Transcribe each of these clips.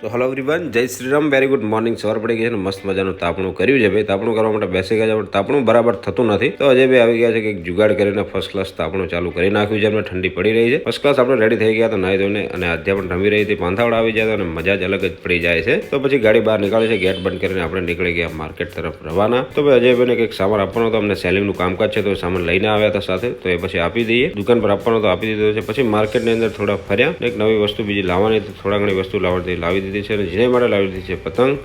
તો hello everyone, જય Shriram, very good morning. સવાર પડી ગઈ છે ને મસ્ત મજાનું તાપણું કર્યું છે. ભાઈ તાપણું કરવા માટે બેસી ગયા છે પણ તાપણું બરાબર થતું નથી. તો અજય ભાઈ આવી ગયા છે કે જુગાડ કરીને ફર્સ્ટ ક્લાસ તાપણું ચાલુ કરી નાખ્યું છે. ઠંડી પડી રહી છે. ફર્સ્ટ ક્લાસ આપણે રેડી થઈ ગયા તો નાહી ધોઈને અને આધ્યા પણ રમી રહી હતી. પાંથાવડ આવી જાય અને મજા જ અલગ જ પડી જાય છે. તો પછી ગાડી બહાર નીકળે છે, ગેટ બંધ કરીને આપણે નીકળી ગયા માર્કેટ તરફ રવાના. તો ભાઈ અજયભાઈને કંઈક સામાન આપવાનો હતો, અમને સેલિંગનું કામકાજ છે તો સામાન લઈને આવ્યા હતા સાથે, તો એ પછી આપી દઈએ. દુકાન પર આપવાનો તો આપી દીધો છે. પછી માર્કેટની અંદર થોડા ફર્યા, એક નવી વસ્તુ બીજી લાવવાની હતી, થોડા ઘણી વસ્તુ લાવી દીધી છે. અને જેને માટે લાવી દીધી છે પતંગ.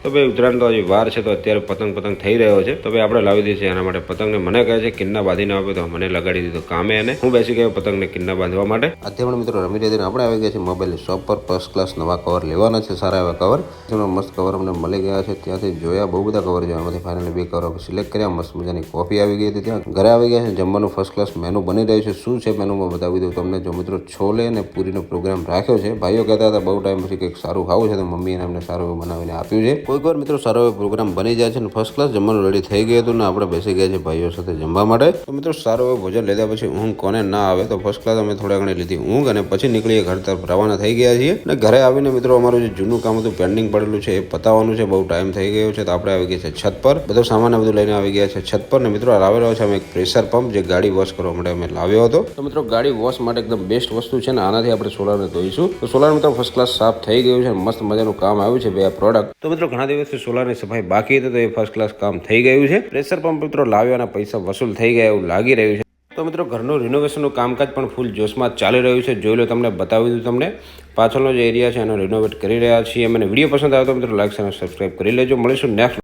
તો ભાઈ ઉત્તરાયણ તો હજી વાર છે તો અત્યારે પતંગ થઈ રહ્યો છે. તો ભાઈ આપણે લાવી દીધી છે એના માટે પતંગને. મને કહે છે કિન્ના બાંધીને આપે તો મને લગાડી દીધો કામે એને. હું બેસી ગયો પતંગને કિન્ના બાંધવા માટે. અત્યારે પણ મિત્રો રમી રહ્યા આપણે આવી ગયા છે મોબાઈલની શોપ પર. ફર્સ્ટ ક્લાસ નવા કવર લેવાના છે, સારા એવા કવર. જેનો મસ્ત કવર અમને મળી ગયા છે. ત્યાંથી જોયા બહુ બધા કવર છે, એમાંથી ફાઇનલી 2 કવર સિલેક્ટ કર્યા. મસ્ત મજાની કોફી આવી ગઈ હતી. ત્યાં ઘરે આવી ગયા છે, જમવાનું ફર્સ્ટ ક્લાસ મેનુ બની રહ્યું છે. શું છે મેનુમાં બતાવી દઉં તમને. જો મિત્રો છોલે અને પૂરીનો પ્રોગ્રામ રાખ્યો છે. ભાઈઓ કહેતા હતા બહુ ટાઈમ પછી કંઈક સારું ખાવું છે તો મમ્મીએ અમને સારું એવું બનાવીને આપ્યું છે. કોઈક વાર મિત્રો સારો પ્રોગ્રામ બની જાય છે ને ફર્સ્ટ ક્લાસ જમવાનું રેડી થઈ ગયું હતું ને આપણે બેસી ગયા છે ભાઈઓ સાથે જમવા માટે. તો મિત્રો સારું એવું ભોજન લીધા પછી ઊંઘ કોને ના આવે. તો ફર્સ્ટ ક્લાસ અમે થોડા ઘણી લીધી ઊંઘ અને પછી નીકળીએ ઘર તરફ રવાના થઈ ગયા છીએ. અને ઘરે આવીને મિત્રો અમારું જે જૂનું કામ હતું પેન્ડિંગ પડેલું છે એ પતાવવાનું છે. બહુ ટાઈમ થઈ ગયો છે તો આપણે આવી ગયા છે છત પર. બધો સામાન બધું લઈને આવી ગયા છે છત પર. ને મિત્રો લાવેલો છે અમે એક પ્રેશર પંપ, જે ગાડી વોશ કરવા માટે અમે લાવ્યો હતો. તો મિત્રો ગાડી વોશ માટે એકદમ બેસ્ટ વસ્તુ છે ને આનાથી આપણે સોલારને ધોઈશું. તો સોલાર મિત્રો ફર્સ્ટ ક્લાસ સાફ થઈ ગયું છે, મસ્ત મજાનું કામ આવ્યું છે બે આ પ્રોડક્ટ. તો મિત્રો ઘણા દિવસથી સોલારની સફાઈ બાકી હતી તો એ ફર્સ્ટ ક્લાસ કામ થઈ ગયું છે. પ્રેશર પંપ મિત્રો લાવ્યાના પૈસા વસૂલ થઈ ગયા એવું લાગી રહ્યું છે. તો મિત્રો ઘરનું રિનોવેશનનું કામકાજ પણ ફૂલ જોશમાં ચાલી રહ્યું છે. જોઈ લો, તમને બતાવી દીધું. તમને પાછળનો જે એરિયા છે એનો રિનોવેટ કરી રહ્યા છીએ. મને વિડીયો પસંદ આવે તો મિત્રો લાઈક અને સબસ્ક્રાઈબ કરી લેજો. મળીશું નેક્સ્ટ